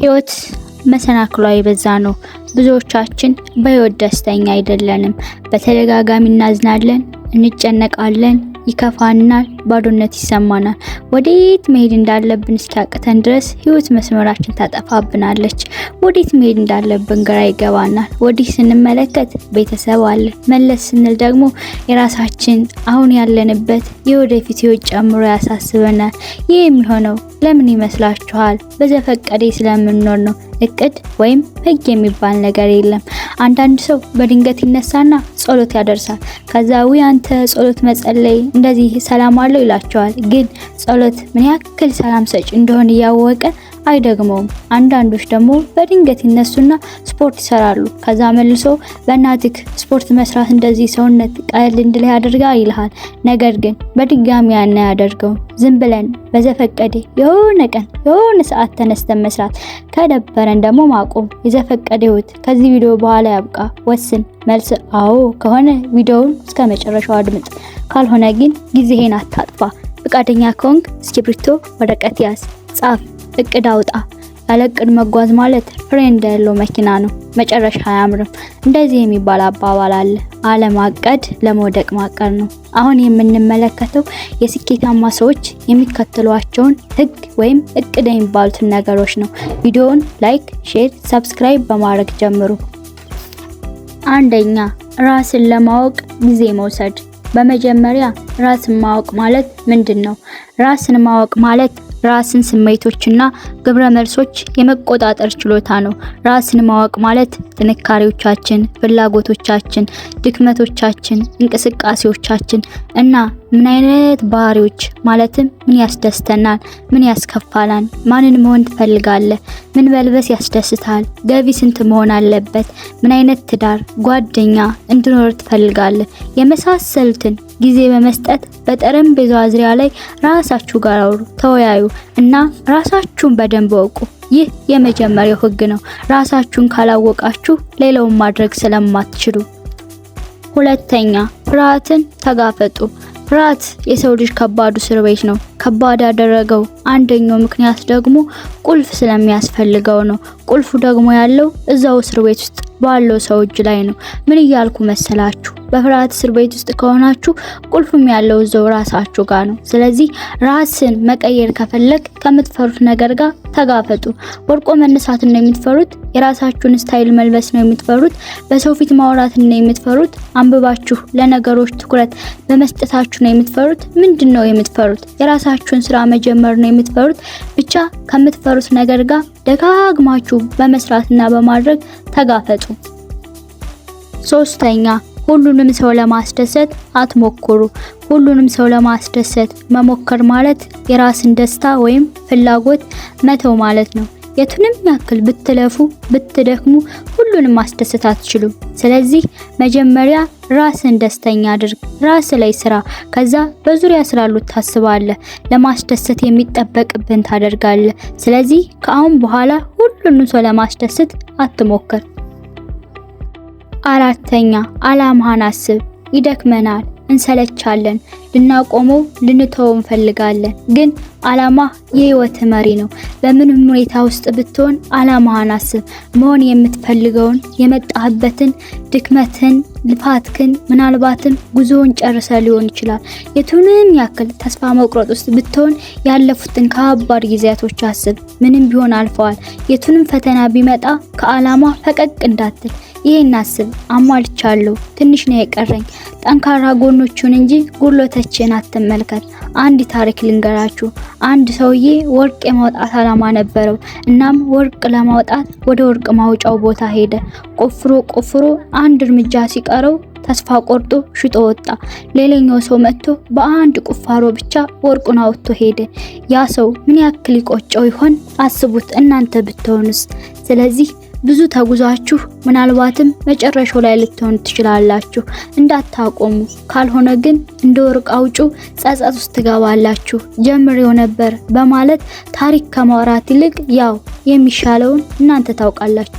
ህይወት መሰናክሏ የበዛ ነው። ብዙዎቻችን በህይወት ደስተኛ አይደለንም። በተደጋጋሚ እናዝናለን፣ እንጨነቃለን፣ ይከፋናል፣ ባዶነት ይሰማናል። ወዴት መሄድ እንዳለብን እስኪያቅተን ድረስ ህይወት መስመራችን ታጠፋብናለች። ወዴት መሄድ እንዳለብን ግራ ይገባናል። ወዲህ ስንመለከት ቤተሰብ አለ፣ መለስ ስንል ደግሞ የራሳችን አሁን ያለንበት የወደፊት ህይወት ጨምሮ ያሳስበናል። ይህ የሚሆነው ለምን ይመስላችኋል? በዘፈቀደ ስለምንኖር ነው። እቅድ ወይም ህግ የሚባል ነገር የለም። አንዳንድ ሰው በድንገት ይነሳና ጸሎት ያደርሳል። ከዛው አንተ ጸሎት መጸለይ እንደዚህ ሰላም አለው ይላቸዋል። ግን ጸሎት ምን ያክል ሰላም ሰጭ እንደሆነ ያወቀ አይደግመውም። አንዳንዶች ደግሞ በድንገት ይነሱና ስፖርት ይሰራሉ። ከዛ መልሶ በእናትክ ስፖርት መስራት እንደዚህ ሰውነት ቀለል እንድል ያደርጋል ይልሃል። ነገር ግን በድጋሚ ያን ያደርገው። ዝም ብለን በዘፈቀደ የሆነ ቀን የሆነ ሰዓት ተነስተን መስራት፣ ከደበረን ደግሞ ማቆም። የዘፈቀደ ህይወት ከዚህ ቪዲዮ በኋላ ያብቃ። ወስን። መልስ አዎ ከሆነ ቪዲዮውን እስከ መጨረሻው አድምጥ። ካልሆነ ግን ጊዜህን አታጥፋ። ፍቃደኛ ከሆንክ እስክሪብቶ ወረቀት ያዝ፣ ጻፍ፣ እቅድ አውጣ። ያለ እቅድ መጓዝ ማለት ፍሬንድ ያለው መኪና ነው፣ መጨረሻ አያምርም። እንደዚህ የሚባል አባባል አለ፣ አለማቀድ ለመውደቅ ማቀድ ነው። አሁን የምንመለከተው የስኬታማ ሰዎች የሚከተሏቸውን ህግ ወይም እቅድ የሚባሉትን ነገሮች ነው። ቪዲዮውን ላይክ፣ ሼር፣ ሰብስክራይብ በማድረግ ጀምሩ። አንደኛ፣ ራስን ለማወቅ ጊዜ መውሰድ። በመጀመሪያ ራስን ማወቅ ማለት ምንድነው? ራስን ማወቅ ማለት ራስን ስሜቶችና ግብረ መልሶች የመቆጣጠር ችሎታ ነው። ራስን ማወቅ ማለት ጥንካሬዎቻችን፣ ፍላጎቶቻችን፣ ድክመቶቻችን፣ እንቅስቃሴዎቻችን እና ምን አይነት ባህሪዎች ማለትም ምን ያስደስተናል፣ ምን ያስከፋላል፣ ማንን መሆን ትፈልጋለህ፣ ምን መልበስ ያስደስታል፣ ገቢ ስንት መሆን አለበት፣ ምን አይነት ትዳር፣ ጓደኛ እንድኖር ትፈልጋለህ፣ የመሳሰሉትን ጊዜ በመስጠት በጠረጴዛው ዙሪያ ላይ ራሳችሁ ጋር አውሩ፣ ተወያዩ እና ራሳችሁን በደንብ ወቁ። ይህ የመጀመሪያው ህግ ነው። ራሳችሁን ካላወቃችሁ ሌላውን ማድረግ ስለማትችሉ። ሁለተኛ፣ ፍርሃትን ተጋፈጡ። ፍርሃት የሰው ልጅ ከባዱ እስር ቤት ነው። ከባድ ያደረገው አንደኛው ምክንያት ደግሞ ቁልፍ ስለሚያስፈልገው ነው። ቁልፉ ደግሞ ያለው እዛው እስር ቤት ውስጥ ባለው ሰው እጅ ላይ ነው። ምን እያልኩ መሰላችሁ? በፍርሃት እስር ቤት ውስጥ ከሆናችሁ ቁልፉም ያለው እዛው ራሳችሁ ጋር ነው። ስለዚህ ራስን መቀየር ከፈለክ ከምትፈሩት ነገር ጋር ተጋፈጡ። ወርቆ መነሳትን ነው የምትፈሩት? የራሳችሁን ስታይል መልበስ ነው የምትፈሩት? በሰው ፊት ማውራትን ነው የምትፈሩት? አንብባችሁ ለነገሮች ትኩረት በመስጠታችሁ ነው የምትፈሩት? ምንድነው የምትፈሩት? የራሳችሁን ስራ መጀመር ነው የምትፈሩት? ብቻ ከምትፈሩት ነገር ጋር ደጋግማችሁ በመስራትና በማድረግ ተጋፈጡ። ሶስተኛ፣ ሁሉንም ሰው ለማስደሰት አትሞክሩ። ሁሉንም ሰው ለማስደሰት መሞከር ማለት የራስን ደስታ ወይም ፍላጎት መተው ማለት ነው። የቱንም ያክል ብትለፉ ብትደክሙ ሁሉንም ማስደሰት አትችሉም። ስለዚህ መጀመሪያ ራስን ደስተኛ አድርግ፣ ራስ ላይ ስራ። ከዛ በዙሪያ ስላሉት ታስባለህ፣ ለማስደሰት የሚጠበቅብን ታደርጋለህ። ስለዚህ ከአሁን በኋላ ሁሉንም ሰው ለማስደሰት አትሞክር። አራተኛ፣ አላማህን አስብ። ይደክመናል፣ እንሰለቻለን፣ ልናቆመው ልንተው እንፈልጋለን። ግን አላማ የህይወት መሪ ነው። በምንም ሁኔታ ውስጥ ብትሆን አላማህን አስብ። መሆን የምትፈልገውን የመጣህበትን ድክመትን፣ ልፋትክን፣ ምናልባትም ጉዞውን ጨርሰ ሊሆን ይችላል። የቱንም ያክል ተስፋ መቁረጥ ውስጥ ብትሆን ያለፉትን ከባድ ጊዜያቶች አስብ። ምንም ቢሆን አልፈዋል። የቱንም ፈተና ቢመጣ ከአላማ ፈቀቅ እንዳትል። ይሄን አስብ። አሟልቻለሁ፣ ትንሽ ነው የቀረኝ። ጠንካራ ጎኖቹን እንጂ ጉድለቶችን አትመልከት። አንድ ታሪክ ልንገራችሁ። አንድ ሰውዬ ወርቅ የማውጣት አላማ ነበረው። እናም ወርቅ ለማውጣት ወደ ወርቅ ማውጫው ቦታ ሄደ። ቆፍሮ አንድ እርምጃ ሲቀረው ተስፋ ቆርጦ ሽጦ ወጣ። ሌላኛው ሰው መጥቶ በአንድ ቁፋሮ ብቻ ወርቁን አውጥቶ ሄደ። ያ ሰው ምን ያክል ይቆጨው ይሆን? አስቡት እናንተ ብትሆኑስ? ስለዚህ ብዙ ተጉዛችሁ ምናልባትም መጨረሻው ላይ ልትሆኑ ትችላላችሁ። እንዳታቆሙ። ካልሆነ ግን እንደ ወርቅ አውጩ ጸጸት ውስጥ ትገባላችሁ። ጀምሬው ነበር በማለት ታሪክ ከማውራት ይልቅ ያው የሚሻለውን እናንተ ታውቃላችሁ።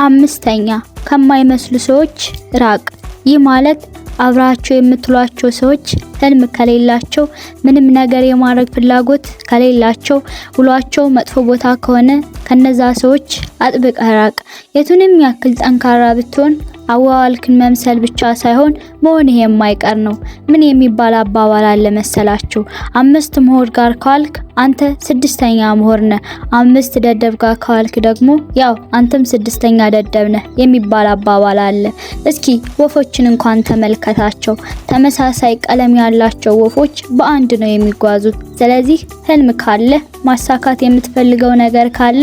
አምስተኛ፣ ከማይመስሉ ሰዎች ራቅ። ይህ ማለት አብራቸው የምትሏቸው ሰዎች ህልም ከሌላቸው፣ ምንም ነገር የማድረግ ፍላጎት ከሌላቸው፣ ውሏቸው መጥፎ ቦታ ከሆነ፣ ከነዛ ሰዎች አጥብቀህ ራቅ። የቱንም ያክል ጠንካራ ብትሆን አዋዋልክን መምሰል ብቻ ሳይሆን መሆን የማይቀር ነው። ምን የሚባል አባባል አለ መሰላችሁ? 5 ምሁር ጋር ካልክ አንተ 6ኛ ምሁር ነህ። 5 ደደብ ጋር ካልክ ደግሞ ያው አንተም 6ኛ ደደብ ነህ የሚባል አባባል አለ። እስኪ ወፎችን እንኳን ተመልከታቸው። ተመሳሳይ ቀለም ያላቸው ወፎች በአንድ ነው የሚጓዙት። ስለዚህ ህልም ካለ፣ ማሳካት የምትፈልገው ነገር ካለ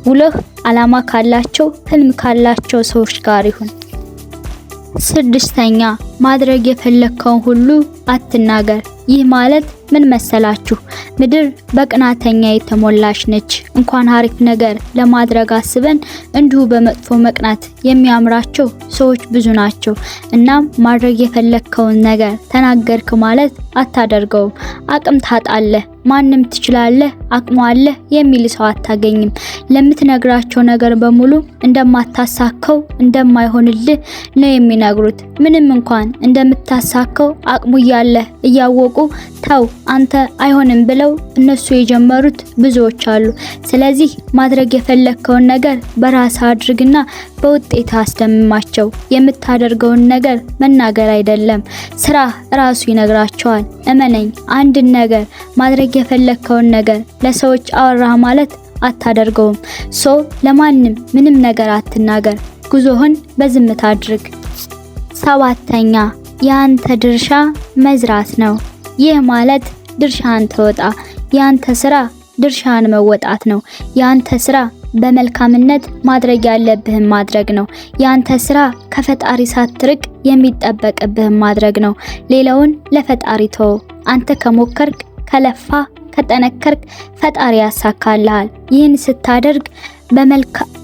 ውለህ አላማ ካላቸው፣ ህልም ካላቸው ሰዎች ጋር ይሁን። 6ኛ ማድረግ የፈለከውን ሁሉ አትናገር። ይህ ማለት ምን መሰላችሁ? ምድር በቅናተኛ የተሞላች ነች። እንኳን አሪፍ ነገር ለማድረግ አስበን እንዲሁ በመጥፎ መቅናት የሚያምራቸው ሰዎች ብዙ ናቸው። እናም ማድረግ የፈለከውን ነገር ተናገርክ ማለት አታደርገውም። አቅም ታጣለህ። ማንም ትችላለህ፣ አቅሙ አለ የሚል ሰው አታገኝም። ለምትነግራቸው ነገር በሙሉ እንደማታሳካው እንደማይሆንልህ ነው የሚነግሩት። ምንም እንኳን እንደምታሳካው አቅሙ ያለህ እያወቁ ተው አንተ አይሆንም ብለው እነሱ የጀመሩት ብዙዎች አሉ። ስለዚህ ማድረግ የፈለከውን ነገር በራስ አድርግና በውጤት አስደምማቸው። የምታደርገውን ነገር መናገር አይደለም፣ ስራ ራሱ ይነግራቸዋል። እመነኝ፣ አንድን ነገር ማድረግ የፈለከውን ነገር ለሰዎች አወራህ ማለት አታደርገውም። ለማንም ምንም ነገር አትናገር። ጉዞህን በዝምታ አድርግ። 7ኛ ያንተ ድርሻ መዝራት ነው። ይህ ማለት ድርሻን ተወጣ። ያንተ ስራ ድርሻን መወጣት ነው። ያንተ ስራ በመልካምነት ማድረግ ያለብህን ማድረግ ነው። ያንተ ስራ ከፈጣሪ ሳትርቅ የሚጠበቅብህን ማድረግ ነው። ሌላውን ለፈጣሪ ተው። አንተ ከሞከርክ፣ ከለፋ፣ ከጠነከርክ ፈጣሪ ያሳካልሃል። ይህን ስታደርግ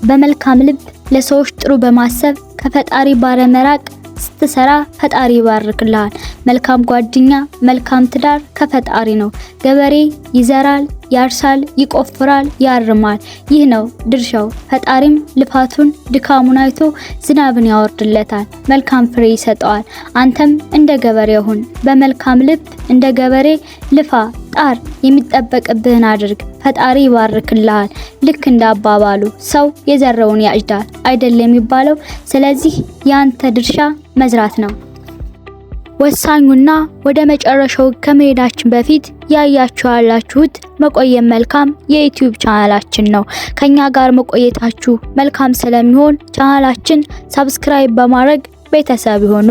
በመልካም ልብ ለሰዎች ጥሩ በማሰብ ከፈጣሪ ባለመራቅ ስትሰራ ፈጣሪ ይባርክልሃል። መልካም ጓደኛ፣ መልካም ትዳር ከፈጣሪ ነው። ገበሬ ይዘራል፣ ያርሳል፣ ይቆፍራል፣ ያርማል። ይህ ነው ድርሻው። ፈጣሪም ልፋቱን ድካሙን አይቶ ዝናብን ያወርድለታል፣ መልካም ፍሬ ይሰጠዋል። አንተም እንደ ገበሬ ሁን። በመልካም ልብ እንደ ገበሬ ልፋ፣ ጣር፣ የሚጠበቅብህን አድርግ። ፈጣሪ ይባርክልሃል። ልክ እንደ አባባሉ ሰው የዘራውን ያጭዳል አይደል የሚባለው። ስለዚህ ያንተ ድርሻ መዝራት ነው። ወሳኙና ወደ መጨረሻው ከመሄዳችን በፊት ያያችሁት መቆየት መልካም የዩቲዩብ ቻናላችን ነው። ከኛ ጋር መቆየታችሁ መልካም ስለሚሆን ቻናላችን ሰብስክራይብ በማድረግ ቤተሰብ ይሁኑ።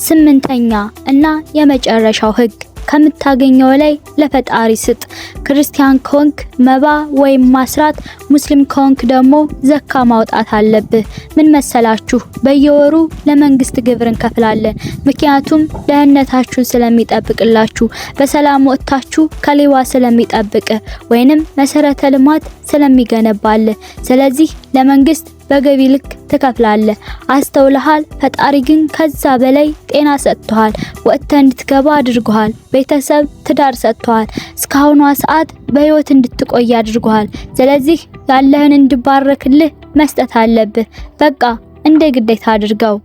8ኛ እና የመጨረሻው ህግ ከምታገኘው ላይ ለፈጣሪ ስጥ። ክርስቲያን ከሆንክ መባ ወይም ማስራት፣ ሙስሊም ከሆንክ ደግሞ ዘካ ማውጣት አለብህ። ምን መሰላችሁ? በየወሩ ለመንግስት ግብር እንከፍላለን። ምክንያቱም ደህንነታችሁን ስለሚጠብቅላችሁ፣ በሰላም ወጥታችሁ ከሌባ ስለሚጠብቅ ወይንም መሰረተ ልማት ስለሚገነባል። ስለዚህ ለመንግስት በገቢ ልክ ትከፍላለህ። አስተውለሃል? ፈጣሪ ግን ከዛ በላይ ጤና ሰጥቷል። ወጥተህ እንድትገባ አድርጓል። ቤተሰብ፣ ትዳር ሰጥቷል። እስካሁኗ ሰዓት በህይወት እንድትቆይ አድርጓል። ስለዚህ ያለህን እንዲባረክልህ መስጠት አለብህ። በቃ እንደ ግዴታ አድርገው።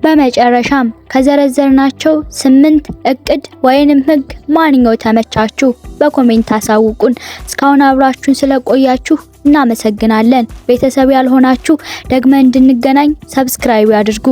በመጨረሻም ከዘረዘርናቸው 8 እቅድ ወይንም ህግ ማንኛው ተመቻችሁ? በኮሜንት አሳውቁን። እስካሁን አብራችሁን ስለቆያችሁ እናመሰግናለን። ቤተሰብ ያልሆናችሁ ደግመን እንድንገናኝ ሰብስክራይብ ያድርጉ።